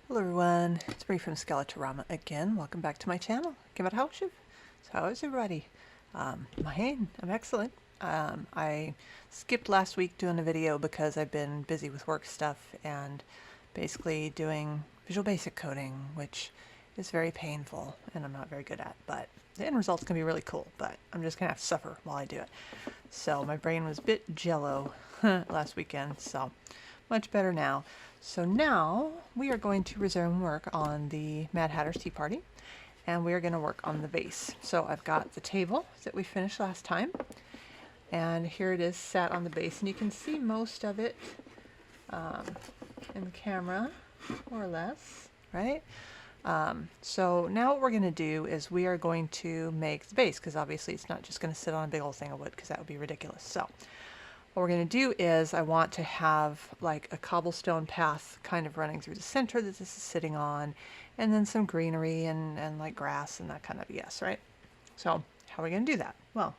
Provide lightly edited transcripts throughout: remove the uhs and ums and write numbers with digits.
Hello everyone, it's Bree from Skeletorama again. Welcome back to my channel. Kim how So how is everybody? I'm excellent. I skipped last week doing a video because I've been busy with work stuff and basically doing Visual Basic coding, which is very painful and I'm not very good at, but the end result's gonna be really cool, but I'm just gonna have to suffer while I do it. So my brain was a bit jello last weekend, so much better now. So now we are going to resume work on the Mad Hatter's Tea Party, and we are going to work on the vase. So I've got the table that we finished last time, and here it is sat on the base, and you can see most of it in the camera, more or less, right? So now what we're going to do is we are going to make the base, because obviously it's not just going to sit on a big old thing of wood, because that would be ridiculous. So what we're going to do is I want to have like a cobblestone path kind of running through the center that this is sitting on, and then some greenery and like grass and that kind of yes, right? So how are we going to do that? Well,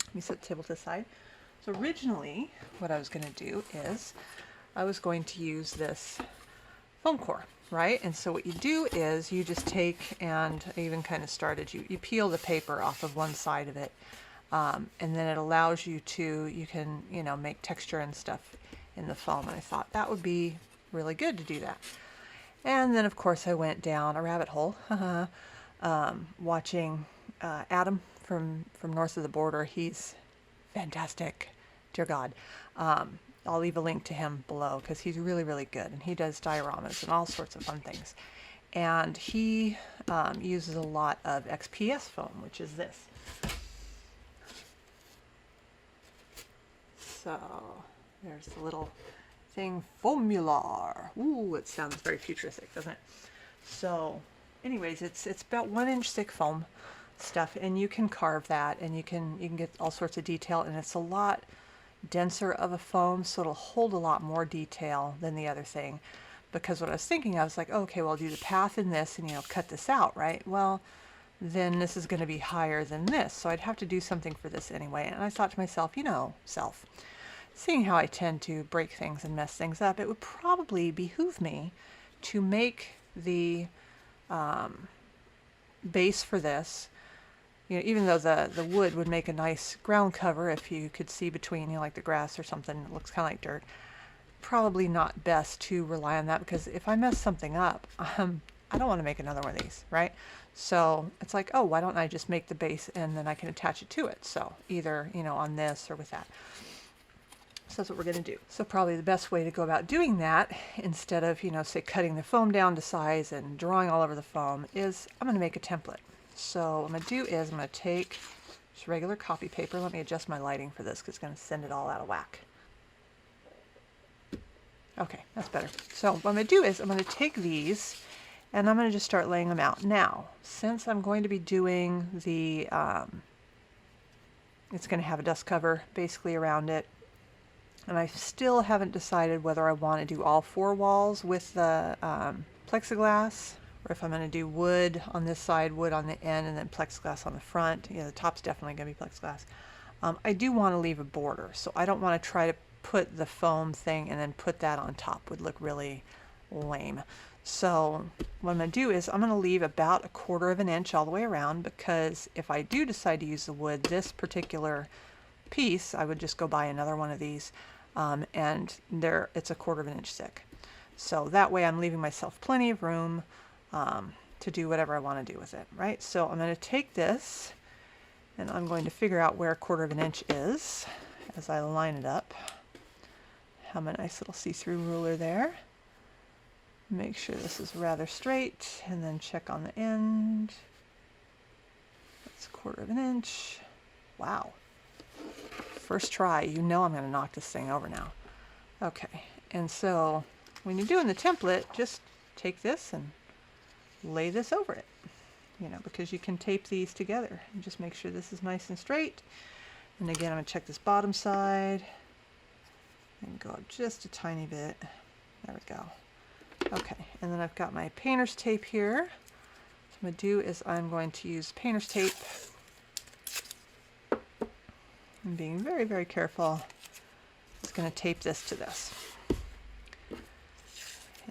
let me set the table to the side. So originally what I was going to do is I was going to use this foam core, right? And so what you do is you just take, and I even kind of started, you peel the paper off of one side of it. And then it allows you to, you can, make texture and stuff in the foam. And I thought that would be really good to do that. And then of course I went down a rabbit hole, watching Adam from North of the Border. He's fantastic, dear God. I'll leave a link to him below because he's really, really good. And he does dioramas and all sorts of fun things. And he uses a lot of XPS foam, which is this. So there's the little thing, Foamular. Ooh, it sounds very futuristic, doesn't it? So anyways, it's about 1-inch thick foam stuff, and you can carve that, and you can get all sorts of detail, and it's a lot denser of a foam, so it'll hold a lot more detail than the other thing. Because what I was thinking, I was like, okay, well, I'll do the path in this and cut this out, right? Well, then this is going to be higher than this, so I'd have to do something for this anyway. And I thought to myself, seeing how I tend to break things and mess things up, it would probably behoove me to make the base for this, even though the wood would make a nice ground cover if you could see between, like the grass or something, it looks kind of like dirt. Probably not best to rely on that, because if I mess something up, I don't want to make another one of these, right? So it's like, oh, why don't I just make the base and then I can attach it to it? So either, on this or with that. So that's what we're going to do. So probably the best way to go about doing that, instead of, say cutting the foam down to size and drawing all over the foam, is I'm going to make a template. So what I'm going to do is I'm going to take just regular copy paper. Let me adjust my lighting for this because it's going to send it all out of whack. Okay, that's better. So what I'm going to do is I'm going to take these and I'm going to just start laying them out. Now, since I'm going to be doing the, it's going to have a dust cover basically around it, and I still haven't decided whether I want to do all 4 walls with the plexiglass, or if I'm going to do wood on this side, wood on the end, and then plexiglass on the front. The top's definitely going to be plexiglass. I do want to leave a border, so I don't want to try to put the foam thing and then put that on top. Would look really lame. So what I'm going to do is I'm going to leave about 1/4 of an inch all the way around, because if I do decide to use the wood, this particular piece, I would just go buy another one of these, and it's 1/4 of an inch thick. So that way I'm leaving myself plenty of room to do whatever I want to do with it, right? So I'm going to take this and I'm going to figure out where 1/4 of an inch is as I line it up. Have a nice little see-through ruler there. Make sure this is rather straight, and then check on the end. That's 1/4 of an inch. Wow. First try, I'm going to knock this thing over now. Okay, and so when you're doing the template, just take this and lay this over it, because you can tape these together. And just make sure this is nice and straight. And again, I'm going to check this bottom side and go up just a tiny bit. There we go. Okay, and then I've got my painter's tape here. What I'm going to do is I'm going to use painter's tape. I'm being very, very careful. Just going to tape this to this.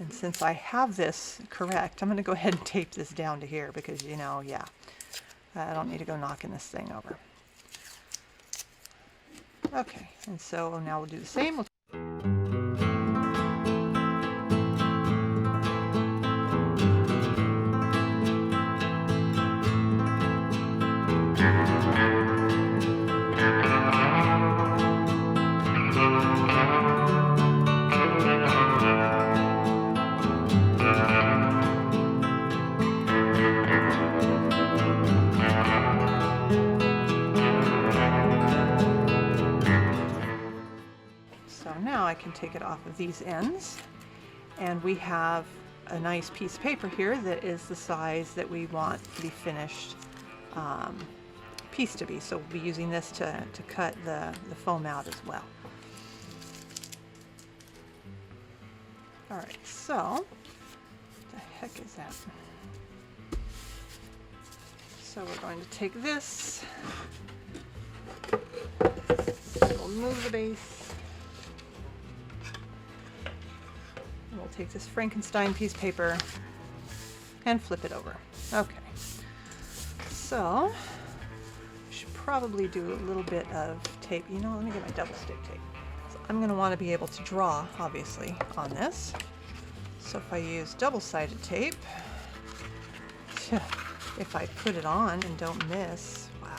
And since I have this correct, I'm going to go ahead and tape this down to here because, you know, yeah, I don't need to go knocking this thing over. Okay, and so now we'll do the same. So now I can take it off of these ends, and we have a nice piece of paper here that is the size that we want the finished piece to be. So we'll be using this to cut the foam out as well. All right, so what the heck is that? So we're going to take this, we'll move the base, and we'll take this Frankenstein piece of paper and flip it over. Okay, so I should probably do a little bit of tape. You know, let me get my double stick tape. So I'm going to want to be able to draw, obviously, on this. So if I use double-sided tape, if I put it on and don't miss, wow.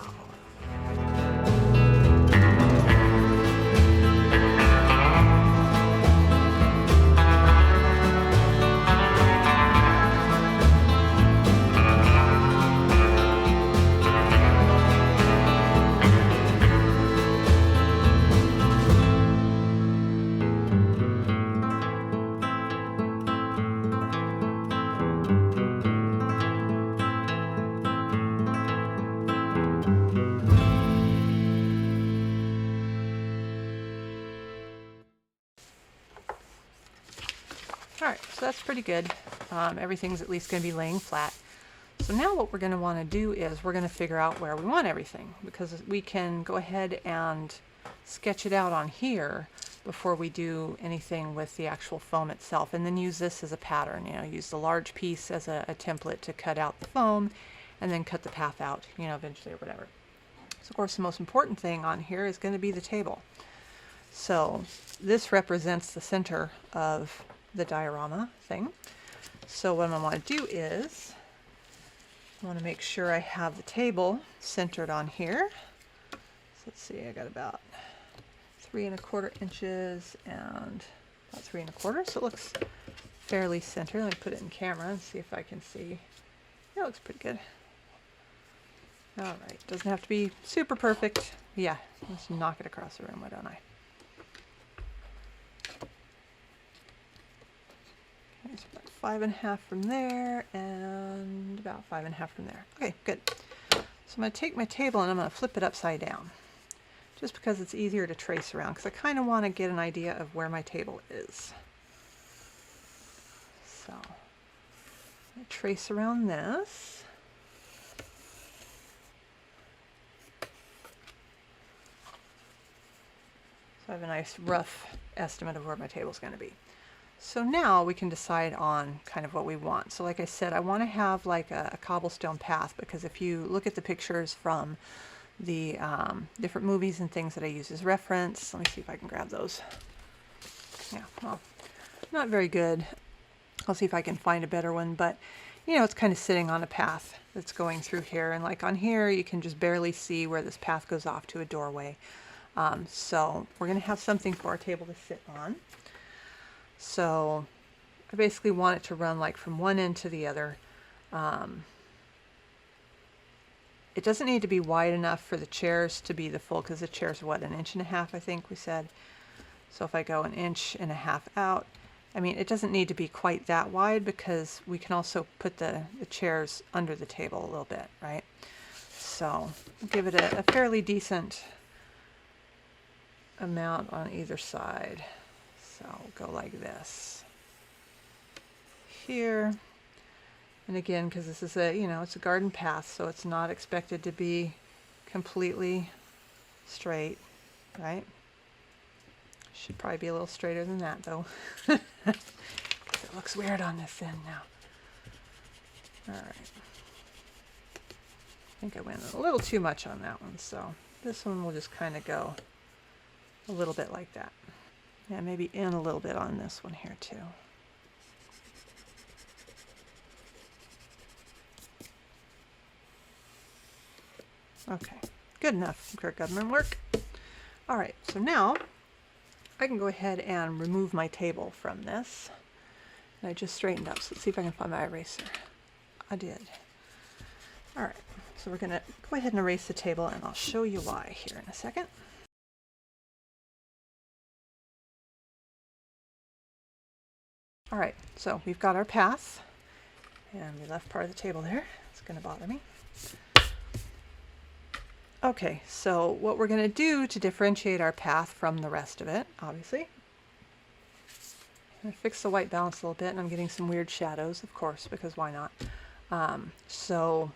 All right, so that's pretty good. Everything's at least going to be laying flat. So now what we're going to want to do is we're going to figure out where we want everything, because we can go ahead and sketch it out on here before we do anything with the actual foam itself, and then use this as a pattern. You know, use the large piece as a template to cut out the foam, and then cut the path out, you know, eventually or whatever. So of course the most important thing on here is going to be the table. So this represents the center of the diorama thing. So what I want to do is I want to make sure I have the table centered on here. So let's see, I got about 3 1/4 inches and about 3 1/4, so it looks fairly centered. Let me put it in camera and see if I can see. Yeah, it looks pretty good. All right, doesn't have to be super perfect. Yeah, let's knock it across the room, why don't I? It's about 5 1/2 from there and about 5 1/2 from there. Okay, good. So I'm going to take my table and I'm going to flip it upside down, just because it's easier to trace around, because I kind of want to get an idea of where my table is. So I'm going to trace around this. So I have a nice rough estimate of where my table is going to be. So now we can decide on kind of what we want. So like I said, I want to have like a cobblestone path, because if you look at the pictures from the different movies and things that I use as reference, let me see if I can grab those. Yeah, well, not very good. I'll see if I can find a better one, but you know, it's kind of sitting on a path that's going through here, and like on here you can just barely see where this path goes off to a doorway. So we're going to have something for our table to sit on. So I basically want it to run like from one end to the other. It doesn't need to be wide enough for the chairs to be the full, because the chair's what, 1 1/2 inches, I think we said. So if I go 1 1/2 inches out, I mean, it doesn't need to be quite that wide, because we can also put the chairs under the table a little bit, right? So give it a fairly decent amount on either side. So we'll go like this here. And again, because this is a, you know, it's a garden path, so it's not expected to be completely straight, right? Should probably be a little straighter than that, though. It looks weird on this end now. All right. I think I went a little too much on that one, so this one will just kind of go a little bit like that. Yeah, maybe in a little bit on this one here too. Okay, good enough for government work. All right, so now I can go ahead and remove my table from this. And I just straightened up, so let's see if I can find my eraser. I did. All right, so we're gonna go ahead and erase the table, and I'll show you why here in a second. All right, so we've got our path, and we left part of the table there. It's gonna bother me. Okay, so what we're gonna do to differentiate our path from the rest of it, obviously, I'm gonna fix the white balance a little bit, and I'm getting some weird shadows, of course, because why not? So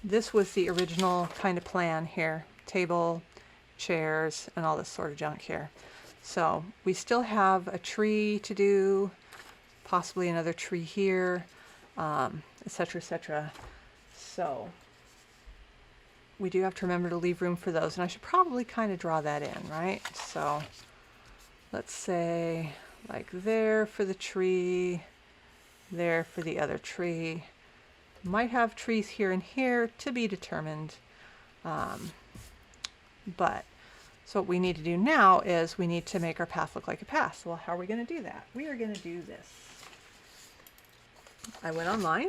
this was the original kind of plan here, table, chairs, and all this sort of junk here. So we still have a tree to do, possibly another tree here, etc., etc. So we do have to remember to leave room for those, and I should probably kind of draw that in, right? So let's say like there for the tree, there for the other tree. Might have trees here and here, to be determined. But so what we need to do now is we need to make our path look like a path. Well, how are we going to do that? We are going to do this. I went online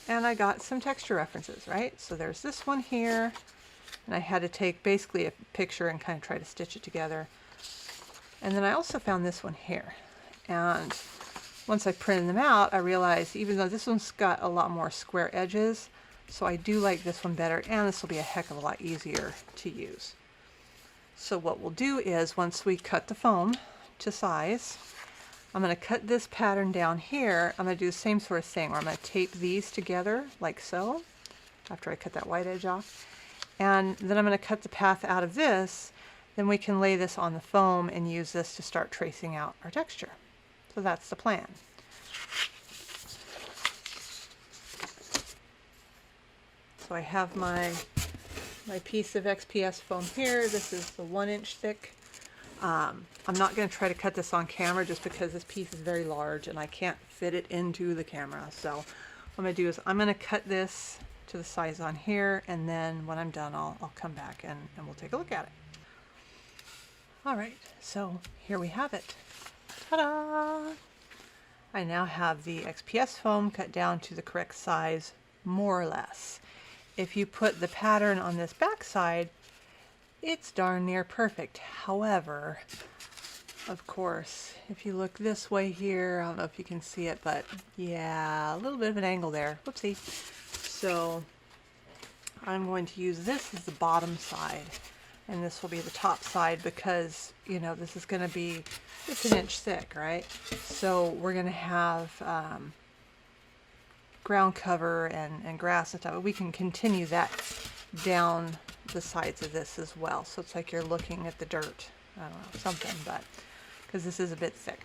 and I got some texture references, right? So there's this one here, and I had to take basically a picture and kind of try to stitch it together. And then I also found this one here. And once I printed them out, I realized even though this one's got a lot more square edges, so I do like this one better, and this will be a heck of a lot easier to use. So what we'll do is once we cut the foam to size, I'm going to cut this pattern down here. I'm going to do the same sort of thing where I'm going to tape these together like so after I cut that white edge off. And then I'm going to cut the path out of this. Then we can lay this on the foam and use this to start tracing out our texture. So that's the plan. So I have my piece of XPS foam here. This is the 1 inch thick. I'm not going to try to cut this on camera just because this piece is very large and I can't fit it into the camera. So what I'm going to do is I'm going to cut this to the size on here, and then when I'm done I'll come back and we'll take a look at it. Alright, so here we have it. Ta-da! I now have the XPS foam cut down to the correct size, more or less. If you put the pattern on this back side, it's darn near perfect. However, of course, if you look this way here, I don't know if you can see it, but yeah, a little bit of an angle there. Whoopsie. So I'm going to use this as the bottom side, and this will be the top side because, you know, this is going to be just 1 inch thick, right? So we're going to have ground cover and grass and stuff. We can continue that down the sides of this as well. So it's like you're looking at the dirt. I don't know, something, but because this is a bit thick.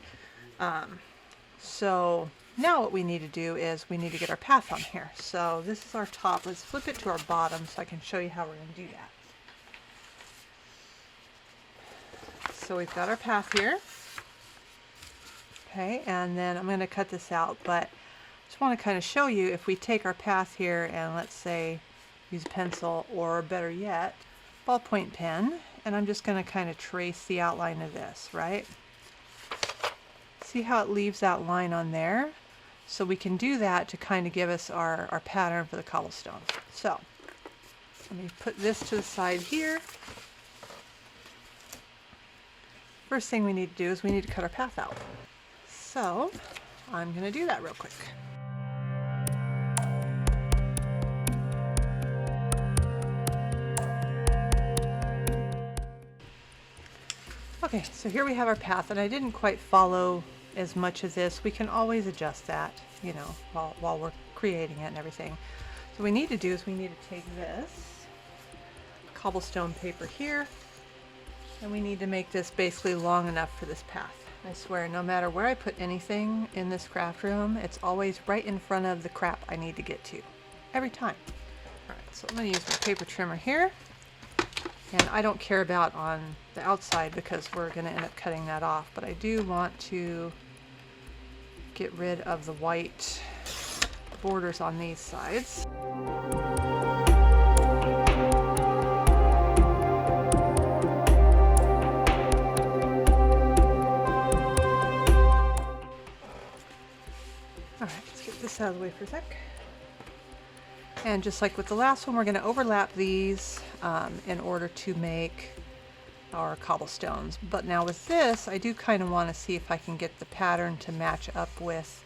So now what we need to do is we need to get our path on here. So this is our top. Let's flip it to our bottom so I can show you how we're going to do that. So we've got our path here. Okay, and then I'm going to cut this out, but I just want to kind of show you if we take our path here and let's say use a pencil, or better yet, ballpoint pen, and I'm just going to kind of trace the outline of this, right? See how it leaves that line on there? So we can do that to kind of give us our pattern for the cobblestone. So let me put this to the side here. First thing we need to do is we need to cut our path out. So I'm going to do that real quick. Okay, so here we have our path, and I didn't quite follow as much of this. We can always adjust that, you know, while we're creating it and everything. So what we need to do is we need to take this cobblestone paper here, and we need to make this basically long enough for this path. I swear, no matter where I put anything in this craft room, it's always right in front of the crap I need to get to. Every time. Alright, so I'm going to use my paper trimmer here. And I don't care about on the outside because we're going to end up cutting that off. But I do want to get rid of the white borders on these sides. Alright, let's get this out of the way for a sec. And just like with the last one, we're going to overlap these in order to make our cobblestones. But now with this, I do kind of want to see if I can get the pattern to match up with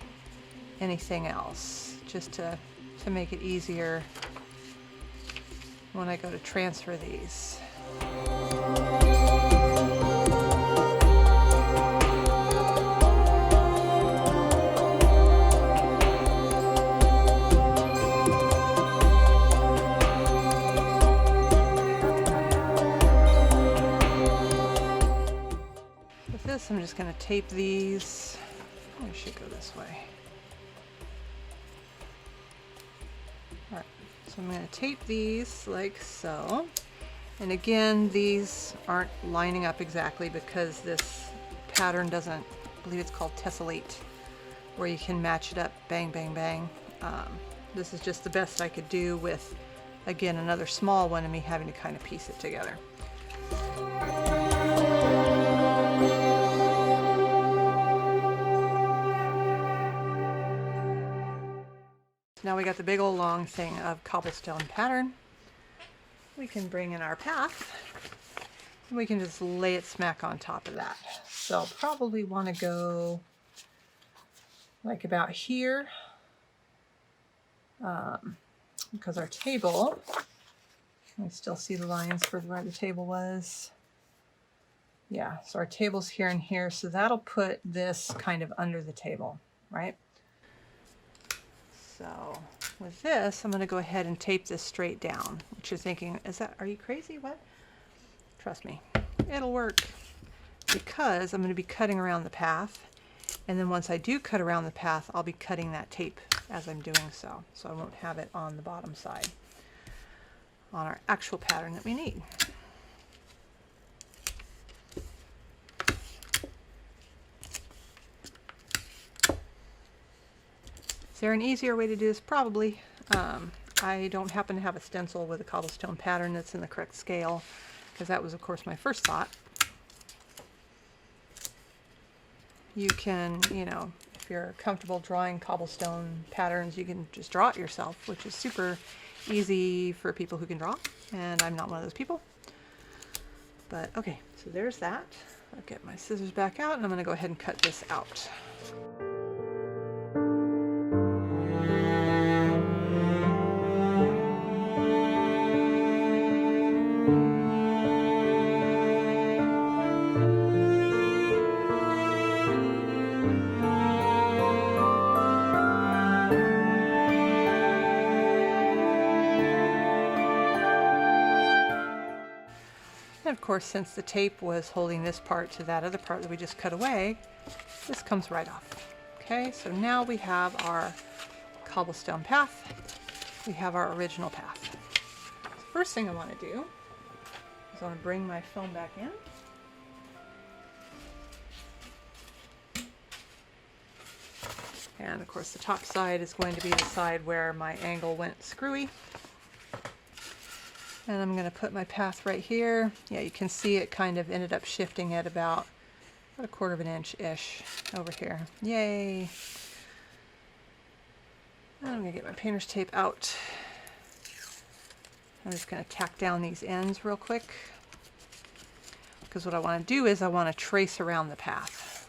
anything else, just to make it easier when I go to transfer these. I'm just going to tape these. I should go this way. Alright, so I'm going to tape these like so. And again, these aren't lining up exactly because this pattern doesn't, I believe it's called tessellate, where you can match it up, bang, bang, bang. This is just the best I could do with, again, another small one and me having to kind of piece it together. Now we got the big old long thing of cobblestone pattern. We can bring in our path and we can just lay it smack on top of that. So I'll probably want to go like about here because our table, I still see the lines for where the table was. Yeah, so our table's here and here, so that'll put this kind of under the table, right? So with this, I'm going to go ahead and tape this straight down, which you're thinking, are you crazy? What? Trust me, it'll work because I'm going to be cutting around the path. And then once I do cut around the path, I'll be cutting that tape as I'm doing so. So I won't have it on the bottom side on our actual pattern that we need. Is there an easier way to do this? Probably. I don't happen to have a stencil with a cobblestone pattern that's in the correct scale, because that was, of course, my first thought. You can, if you're comfortable drawing cobblestone patterns, you can just draw it yourself, which is super easy for people who can draw, and I'm not one of those people. But okay, so there's that. I'll get my scissors back out, and I'm going to go ahead and cut this out. And of course, since the tape was holding this part to that other part that we just cut away, this comes right off. Okay, so now we have our cobblestone path. We have our original path. The first thing I want to do is I want to bring my foam back in. And of course, the top side is going to be the side where my angle went screwy. And I'm going to put my path right here. Yeah, you can see it kind of ended up shifting at about a 1/4 of an inch-ish over here. Yay! And I'm going to get my painter's tape out. I'm just going to tack down these ends real quick, because what I want to do is I want to trace around the path,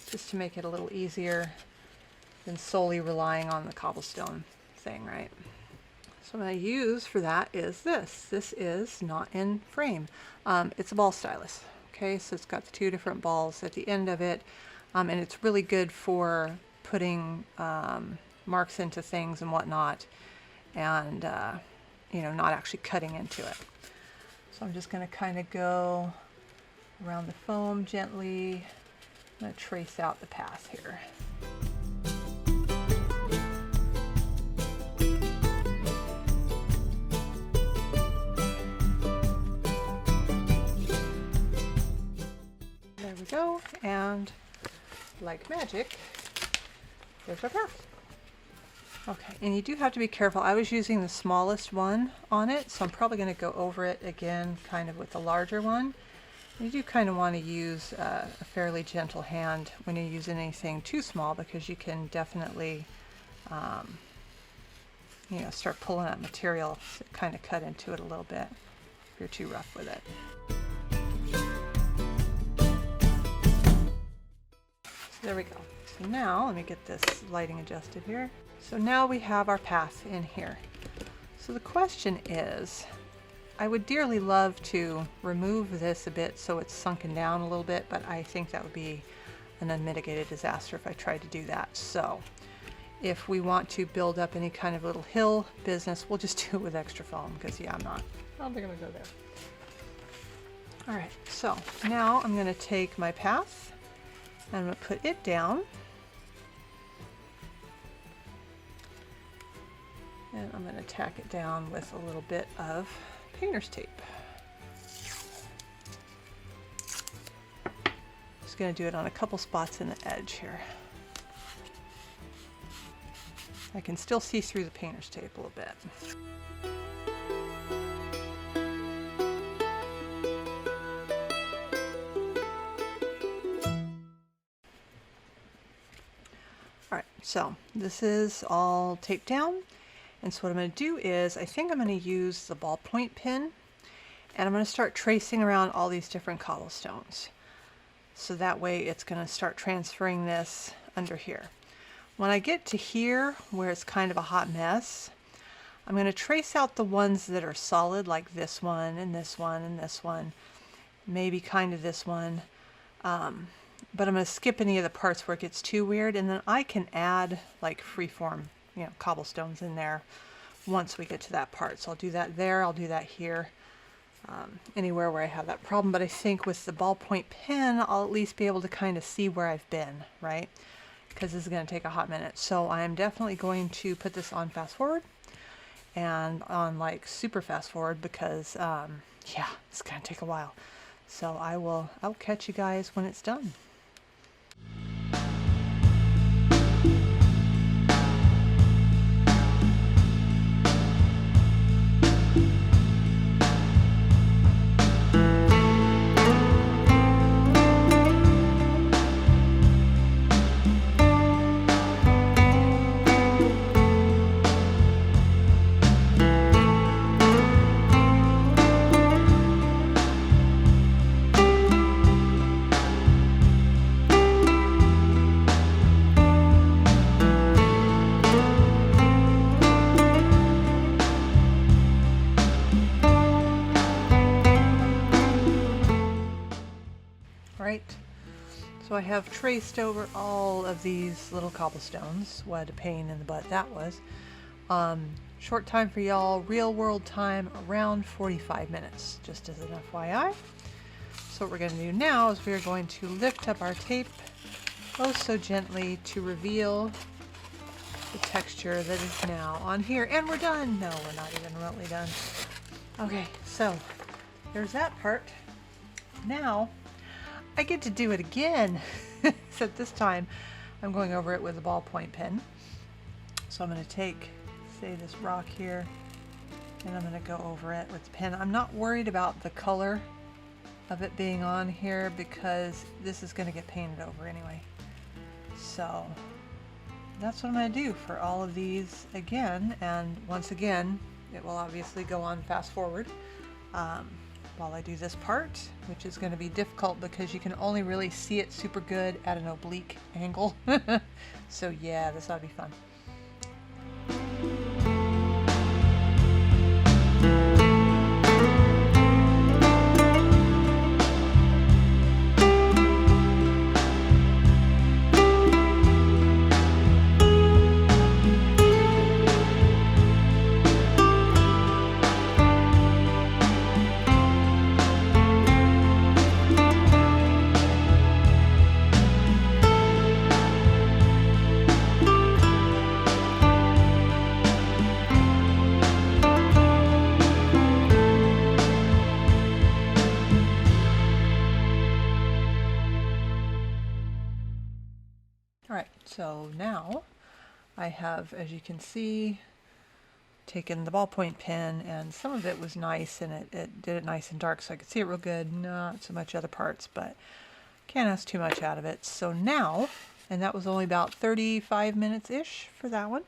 just to make it a little easier than solely relying on the cobblestone thing, right? So what I use for that is this. This is not in frame. It's a ball stylus. Okay, so it's got the 2 different balls at the end of it, and it's really good for putting marks into things and whatnot, and not actually cutting into it. So I'm just going to kind of go around the foam gently, I'm going to trace out the path here. There we go, and like magic, there's our path. Okay, and you do have to be careful. I was using the smallest one on it, so I'm probably going to go over it again kind of with the larger one. You do kind of want to use a fairly gentle hand when you're using anything too small, because you can definitely you know, start pulling that material, kind of cut into it a little bit if you're too rough with it. So there we go. So now let me get this lighting adjusted here. So now we have our path in here. So the question is, I would dearly love to remove this a bit so it's sunken down a little bit, but I think that would be an unmitigated disaster if I tried to do that. So if we want to build up any kind of little hill business, we'll just do it with extra foam, because yeah, I'm not gonna go there. All right, so now I'm gonna take my path and I'm gonna put it down. And I'm going to tack it down with a little bit of painter's tape. Just going to do it on a couple spots in the edge here. I can still see through the painter's tape a little bit. All right, so this is all taped down. And so what I'm going to do is, I think I'm going to use the ballpoint pen, and I'm going to start tracing around all these different cobblestones. So that way it's going to start transferring this under here. When I get to here, where it's kind of a hot mess, I'm going to trace out the ones that are solid, like this one, and this one, and this one, maybe kind of this one. But I'm going to skip any of the parts where it gets too weird, and then I can add like freeform, you know, cobblestones in there once we get to that part. So I'll do that there, I'll do that here, anywhere where I have that problem. But I think with the ballpoint pen, I'll at least be able to kind of see where I've been, right? Because this is going to take a hot minute. So I'm definitely going to put this on fast forward and on like super fast forward, because yeah, it's going to take a while. So I'll catch you guys when it's done. Right, so I have traced over all of these little cobblestones. What a pain in the butt that was. Short time for y'all, real world time around 45 minutes, just as an FYI. So what we're going to do now is we're going to lift up our tape oh so gently to reveal the texture that is now on here. And we're done! No, we're not even remotely done. Okay, so there's that part. Now I get to do it again, except this time I'm going over it with a ballpoint pen. So I'm going to take, say, this rock here, and I'm going to go over it with the pen. I'm not worried about the color of it being on here, because this is going to get painted over anyway. So that's what I'm going to do for all of these again, and once again it will obviously go on fast forward while I do this part, which is going to be difficult because you can only really see it super good at an oblique angle. So yeah, this ought to be fun. So now I have, as you can see, taken the ballpoint pen, and some of it was nice and it did it nice and dark so I could see it real good, not so much other parts, but can't ask too much out of it. So now, and that was only about 35 minutes-ish for that one.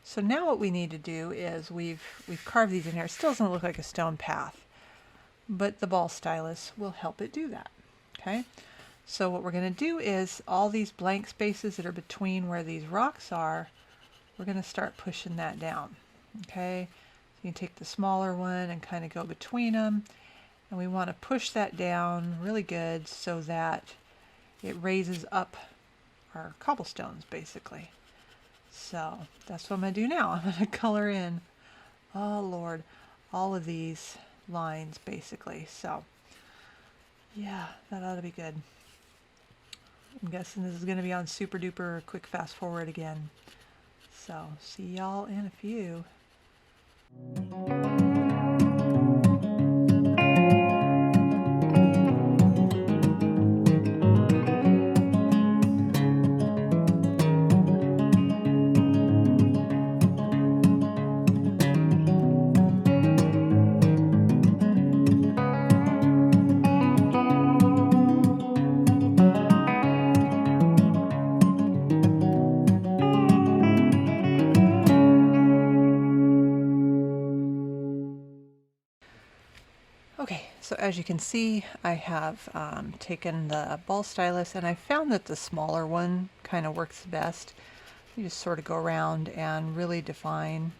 So now what we need to do is we've carved these in here. It still doesn't look like a stone path, but the ball stylus will help it do that. Okay, so what we're going to do is all these blank spaces that are between where these rocks are, we're going to start pushing that down. Okay, so you can take the smaller one and kind of go between them, and we want to push that down really good so that it raises up our cobblestones basically. So that's what I'm going to do now. I'm going to color in, oh Lord, all of these lines basically. So yeah, that ought to be good. I'm guessing this is going to be on super duper quick fast forward again. So see y'all in a few. Okay, so as you can see, I have taken the ball stylus, and I found that the smaller one kind of works best. You just sort of go around and really define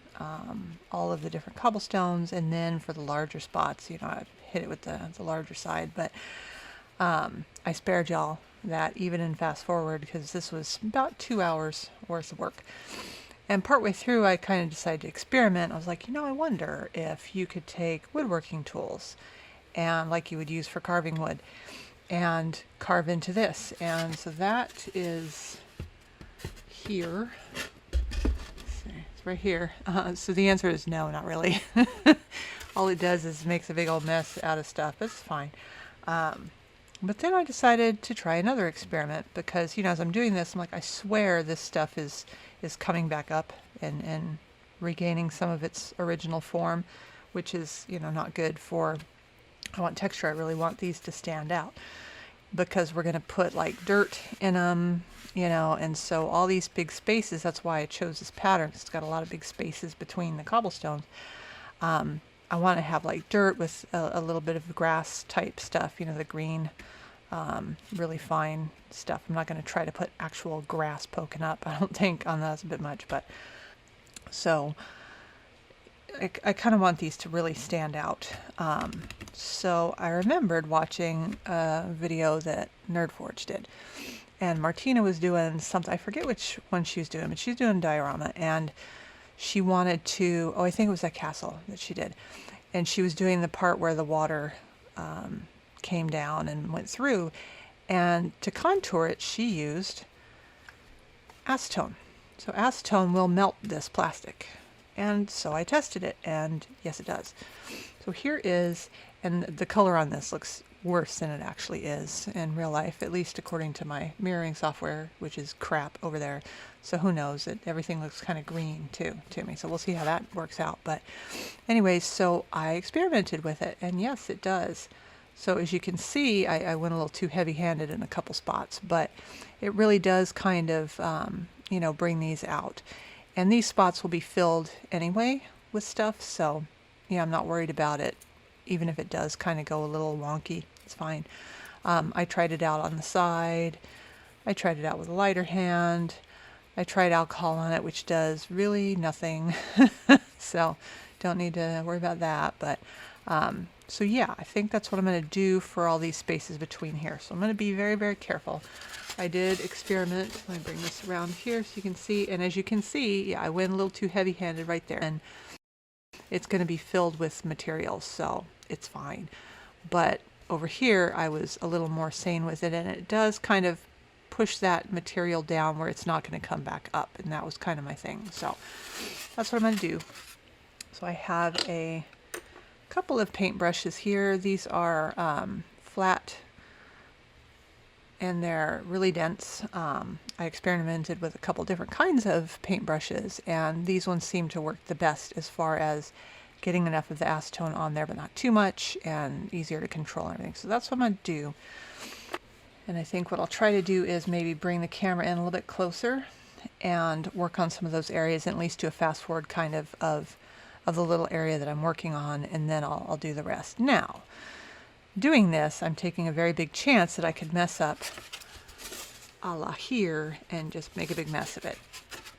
all of the different cobblestones, and then for the larger spots, you know, I'd hit it with the larger side. But I spared y'all that even in fast forward because this was about 2 hours worth of work. And partway through, I kind of decided to experiment. I was like, you know, I wonder if you could take woodworking tools, and like you would use for carving wood, and carve into this. And so that is here. Let's see, it's right here. So the answer is no, not really. All it does is makes a big old mess out of stuff. It's fine. But then I decided to try another experiment because, you know, as I'm doing this, I'm like, I swear this stuff is coming back up and regaining some of its original form, which is, you know, not good for, I want texture. I really want these to stand out because we're going to put like dirt in them, you know, and so all these big spaces, that's why I chose this pattern. It's got a lot of big spaces between the cobblestones. I want to have like dirt with a little bit of grass type stuff, you know, the green, really fine stuff. I'm not going to try to put actual grass poking up. I don't think on that's a bit much, but so I kind of want these to really stand out. So I remembered watching a video that Nerdforge did, and Martina was doing something, I forget which one she was doing, but she's doing diorama, and she wanted to, oh, I think it was that castle that she did, and she was doing the part where the water came down and went through, and to contour it she used acetone. So acetone will melt this plastic, and so I tested it, and yes, it does. So here is, and the color on this looks worse than it actually is in real life, at least according to my mirroring software, which is crap over there. So who knows, everything looks kind of green too to me, so we'll see how that works out. But anyways, so I experimented with it, and yes, it does. So as you can see, I went a little too heavy-handed in a couple spots, but it really does kind of you know, bring these out, and these spots will be filled anyway with stuff, so yeah, I'm not worried about it. Even if it does kind of go a little wonky, it's fine. I tried it out on the side. I tried it out with a lighter hand. I tried alcohol on it, which does really nothing. So don't need to worry about that. But so yeah, I think that's what I'm going to do for all these spaces between here. So I'm going to be very, very careful. I did experiment. Let me bring this around here so you can see. And as you can see, yeah, I went a little too heavy-handed right there. And it's going to be filled with materials, so it's fine. But over here, I was a little more sane with it, and it does kind of push that material down where it's not going to come back up, and that was kind of my thing. So that's what I'm going to do. So I have a couple of paint brushes here. These are flat and they're really dense. I experimented with a couple different kinds of paintbrushes, and these ones seem to work the best as far as getting enough of the acetone on there but not too much, and easier to control and everything. So that's what I'm going to do. And I think what I'll try to do is maybe bring the camera in a little bit closer and work on some of those areas, and at least do a fast forward kind of the little area that I'm working on, and then I'll do the rest. Now, doing this, I'm taking a very big chance that I could mess up a la here and just make a big mess of it.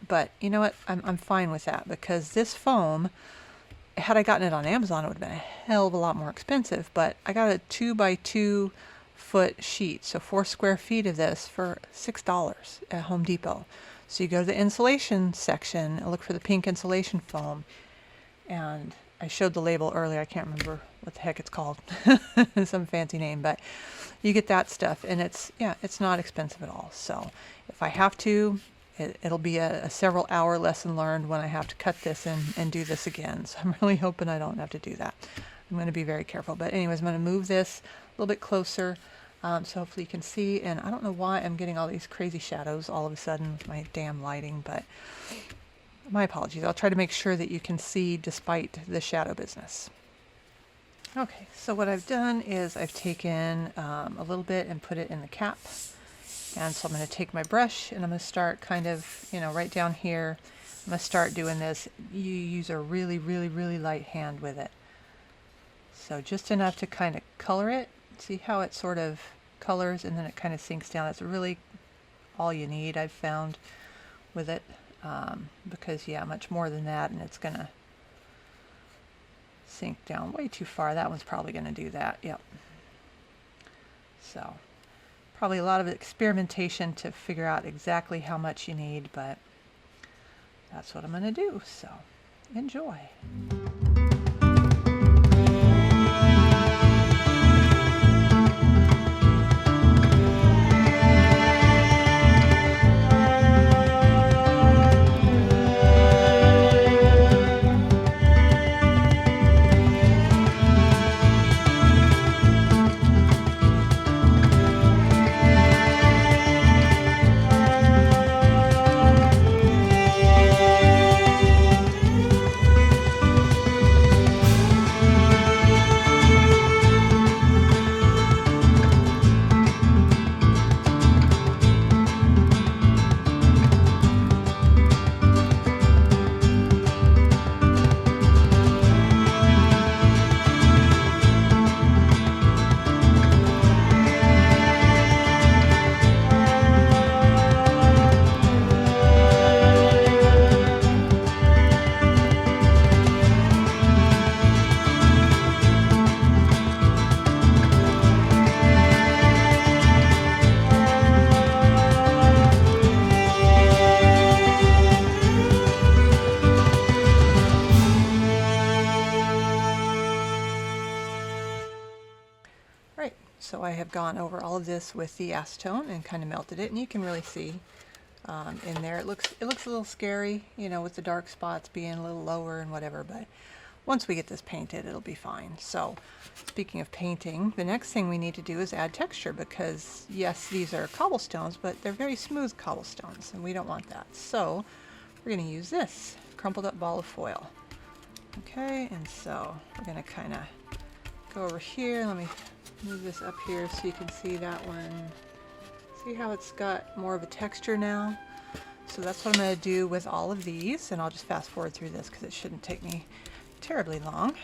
But you know what? I'm fine with that, because this foam, had I gotten it on Amazon, it would have been a hell of a lot more expensive, but I got a 2x2 foot sheet, so 4 square feet of this for $6 at Home Depot. So you go to the insulation section and look for the pink insulation foam, and I showed the label earlier. I can't remember what the heck it's called. Some fancy name, but you get that stuff, and it's not expensive at all. So if I have to, it'll be a several hour lesson learned when I have to cut this and do this again. So I'm really hoping I don't have to do that. I'm going to be very careful. But anyways, I'm going to move this a little bit closer, so hopefully you can see. And I don't know why I'm getting all these crazy shadows all of a sudden with my damn lighting, but my apologies. I'll try to make sure that you can see despite the shadow business. Okay, so what I've done is I've taken a little bit and put it in the cap. And so I'm going to take my brush and I'm going to start kind of, right down here. I'm going to start doing this. You use a really, really, really light hand with it. So just enough to kind of color it. See how it sort of colors and then it kind of sinks down. That's really all you need, I've found, with it. Because much more than that, and it's gonna sink down way too far. That one's probably gonna do that. Yep. So probably a lot of experimentation to figure out exactly how much you need, but that's what I'm gonna do. So enjoy. So I have gone over all of this with the acetone and kind of melted it, and you can really see in there. It looks a little scary, with the dark spots being a little lower and whatever, but once we get this painted, it'll be fine. So speaking of painting, the next thing we need to do is add texture, because yes, these are cobblestones, but they're very smooth cobblestones, and we don't want that. So we're going to use this crumpled up ball of foil. Okay, and so we're going to kind of go over here. Let me move this up here so you can see that one. See how it's got more of a texture now? So that's what I'm going to do with all of these, and I'll just fast forward through this because it shouldn't take me terribly long.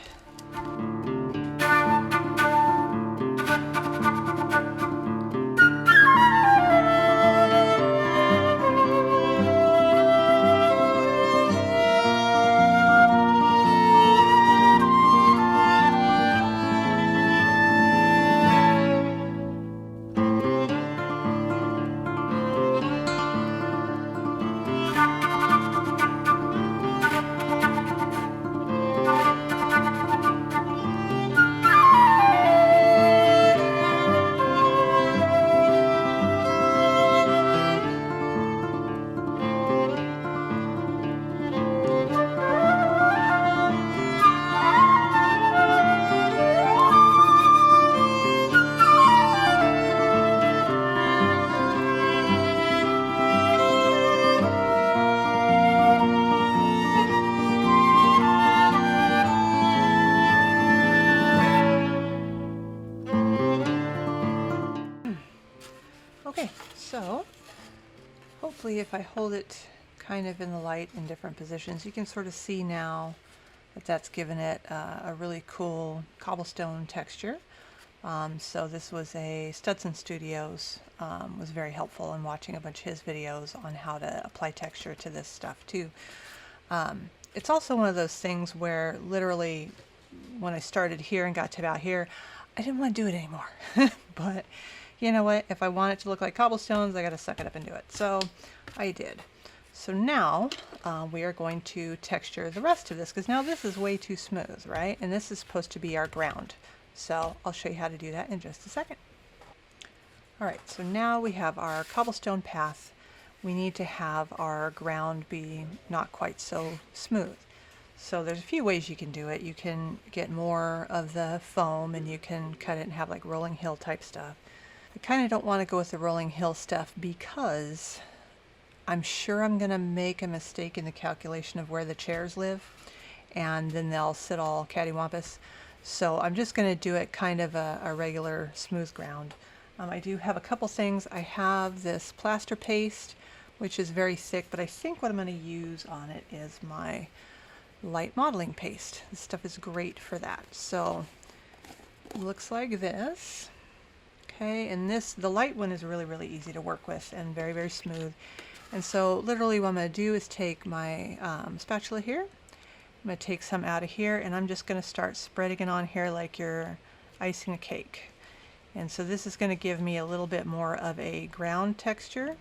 basically, if I hold it kind of in the light in different positions, you can sort of see now that that's given it a really cool cobblestone texture. So this was a Studson Studios, was very helpful in watching a bunch of his videos on how to apply texture to this stuff too. It's also one of those things where literally when I started here and got to about here, I didn't want to do it anymore. But you know what? If I want it to look like cobblestones, I got to suck it up and do it. So I did. So now we are going to texture the rest of this, because now this is way too smooth, right? And this is supposed to be our ground. So I'll show you how to do that in just a second. All right, so now we have our cobblestone path. We need to have our ground be not quite so smooth. So there's a few ways you can do it. You can get more of the foam and you can cut it and have like rolling hill type stuff. I kind of don't want to go with the rolling hill stuff because I'm sure I'm going to make a mistake in the calculation of where the chairs live, and then they'll sit all cattywampus. So I'm just going to do it kind of a regular smooth ground. I do have a couple things. I have this plaster paste, which is very thick, but I think what I'm going to use on it is my light modeling paste. This stuff is great for that. So it looks like this. Okay, and the light one is really, really easy to work with and very, very smooth. And so literally what I'm going to do is take my spatula here. I'm going to take some out of here, and I'm just going to start spreading it on here like you're icing a cake. And so this is going to give me a little bit more of a ground texture.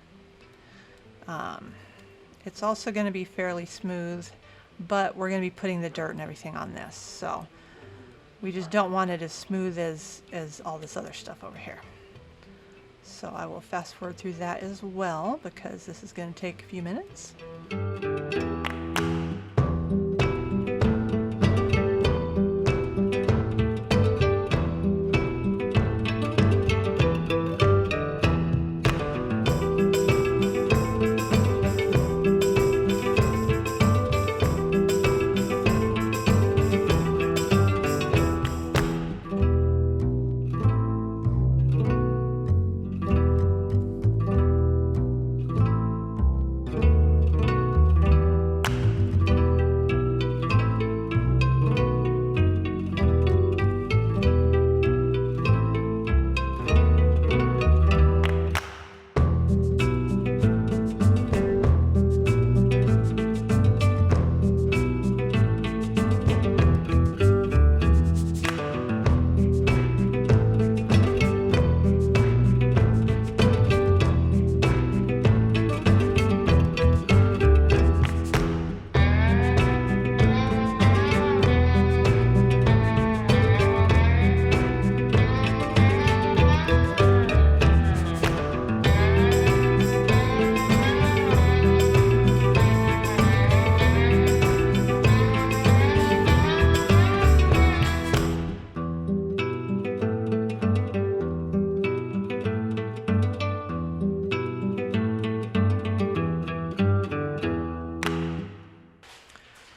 It's also going to be fairly smooth, but we're going to be putting the dirt and everything on this. So we just don't want it as smooth as all this other stuff over here. So I will fast forward through that as well, because this is going to take a few minutes.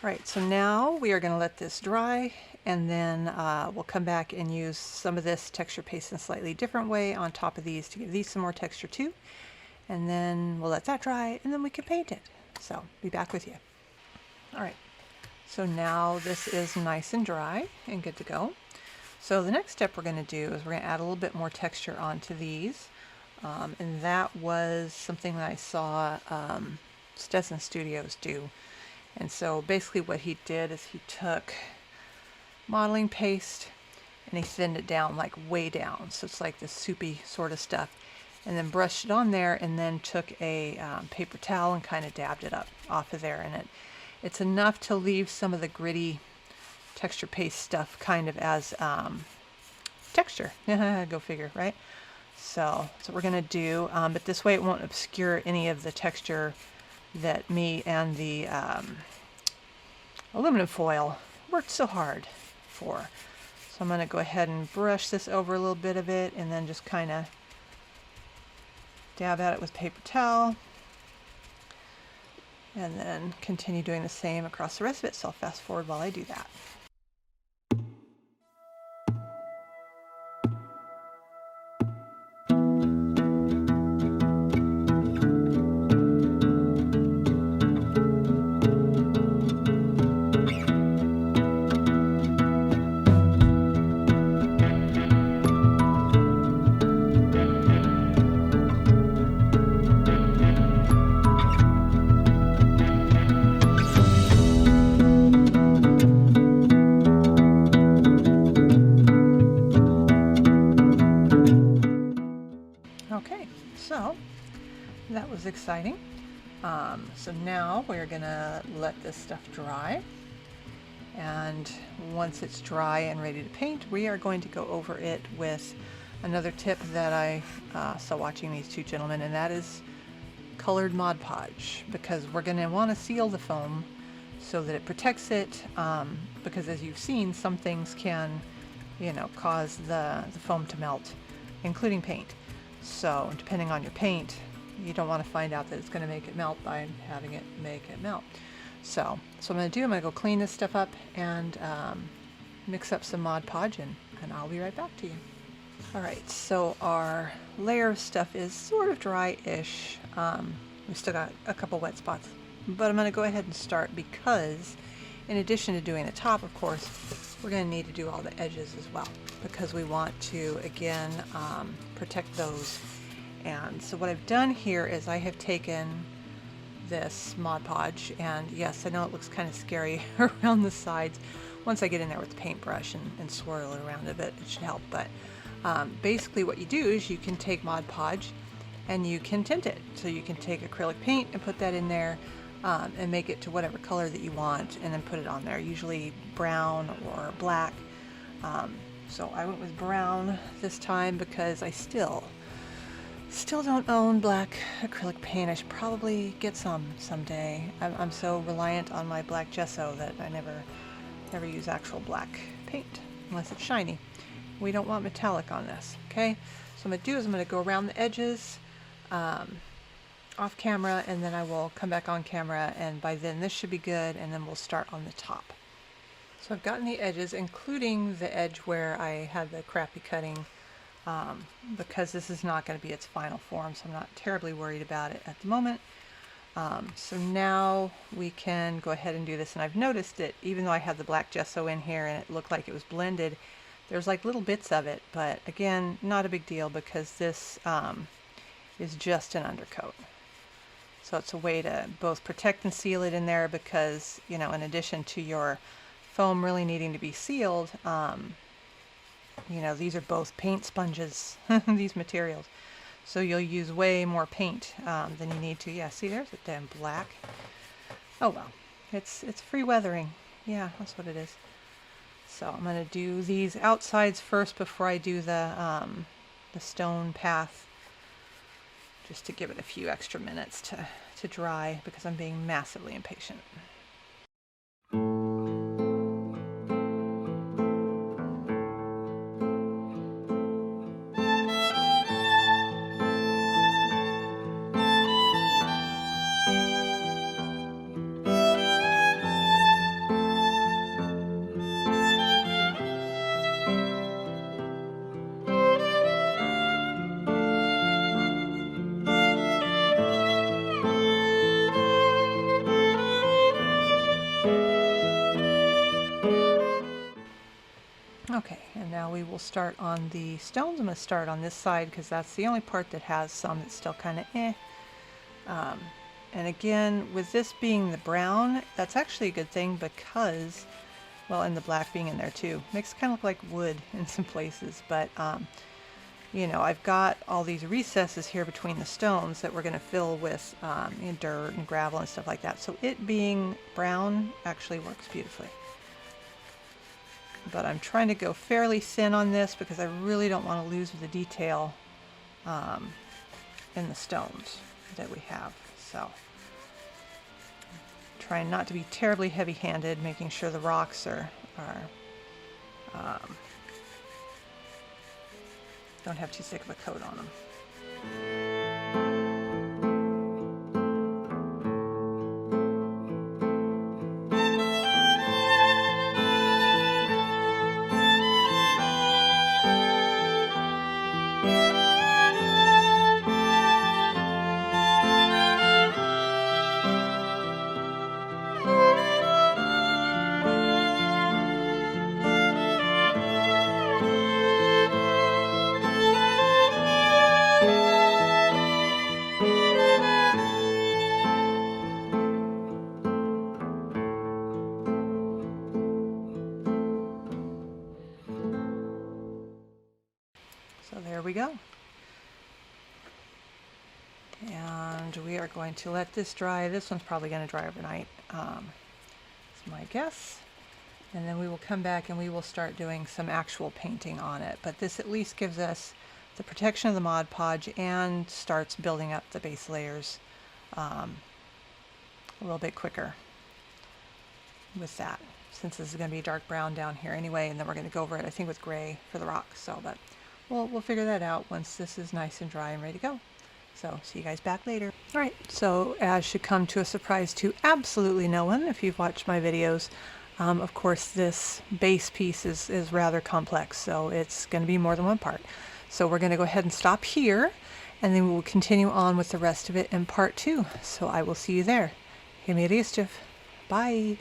Right, so now we are going to let this dry, and then we'll come back and use some of this texture paste in a slightly different way on top of these to give these some more texture too. And then we'll let that dry, and then we can paint it. So be back with you. All right, so now this is nice and dry and good to go. So the next step we're going to do is we're going to add a little bit more texture onto these. And that was something that I saw Studson Studios do. And so basically what he did is he took modeling paste and he thinned it down, like way down. So it's like this soupy sort of stuff. And then brushed it on there, and then took a paper towel and kind of dabbed it up off of there. And it's enough to leave some of the gritty texture paste stuff kind of as texture. Go figure, right? So that's what we're going to do. But this way it won't obscure any of the texture that me and the aluminum foil worked so hard for. So I'm going to go ahead and brush this over a little bit of it, and then just kind of dab at it with paper towel, and then continue doing the same across the rest of it. So I'll fast forward while I do that. is exciting. So now we're gonna let this stuff dry, and once it's dry and ready to paint, we are going to go over it with another tip that I saw watching these two gentlemen, and that is colored Mod Podge, because we're going to want to seal the foam so that it protects it, because as you've seen, some things can, you know, cause the foam to melt, including paint. So depending on your paint, you don't want to find out that it's going to make it melt by having it make it melt. So what I'm going to do, I'm going to go clean this stuff up and mix up some Mod Podge, and I'll be right back to you. Alright, so our layer of stuff is sort of dry-ish. We've still got a couple wet spots, but I'm going to go ahead and start, because in addition to doing the top, of course, we're going to need to do all the edges as well, because we want to, again, protect those. And so what I've done here is I have taken this Mod Podge, and yes, I know it looks kind of scary around the sides. Once I get in there with the paintbrush and swirl it around a bit, it should help. But basically what you do is you can take Mod Podge and you can tint it. So you can take acrylic paint and put that in there, and make it to whatever color that you want, and then put it on there, usually brown or black. So I went with brown this time because I still don't own black acrylic paint. I should probably get some someday. I'm so reliant on my black gesso that I never use actual black paint unless it's shiny. We don't want metallic on this, okay? So what I'm going to do is I'm going to go around the edges off camera, and then I will come back on camera, and by then this should be good, and then we'll start on the top. So I've gotten the edges, including the edge where I had the crappy cutting, because this is not going to be its final form, so I'm not terribly worried about it at the moment. So now we can go ahead and do this, and I've noticed that even though I had the black gesso in here and it looked like it was blended, there's like little bits of it, but again, not a big deal, because this is just an undercoat. So it's a way to both protect and seal it in there, because, you know, in addition to your foam really needing to be sealed, you know, these are both paint sponges, these materials. So you'll use way more paint than you need to. Yeah, see, there's a damn black. Oh well, it's free weathering. Yeah, that's what it is. So I'm going to do these outsides first before I do the stone path, just to give it a few extra minutes to dry, because I'm being massively impatient. Okay, and now we will start on the stones. I'm going to start on this side because that's the only part that has some that's still kind of eh. And again, with this being the brown, that's actually a good thing, because, well, and the black being in there too, makes it kind of look like wood in some places. But you know, I've got all these recesses here between the stones that we're going to fill with you know, dirt and gravel and stuff like that. So it being brown actually works beautifully. But I'm trying to go fairly thin on this because I really don't want to lose the detail in the stones that we have. So trying not to be terribly heavy-handed, making sure the rocks are don't have too thick of a coat on them. So there we go. And and we are going to let this dry. This one's probably going to dry overnight. That's my guess. And then we will come back and we will start doing some actual painting on it. But this at least gives us the protection of the Mod Podge and starts building up the base layers a little bit quicker with that, since this is going to be dark brown down here anyway, and then we're going to go over it, I think, with gray for the rocks. So, but we'll figure that out once this is nice and dry and ready to go. So see you guys back later. All right, so as should come to a surprise to absolutely no one if you've watched my videos, of course this base piece is rather complex, so it's going to be more than one part. So we're going to go ahead and stop here, and then we will continue on with the rest of it in part 2. So I will see you there. Hey, Mischief. Bye.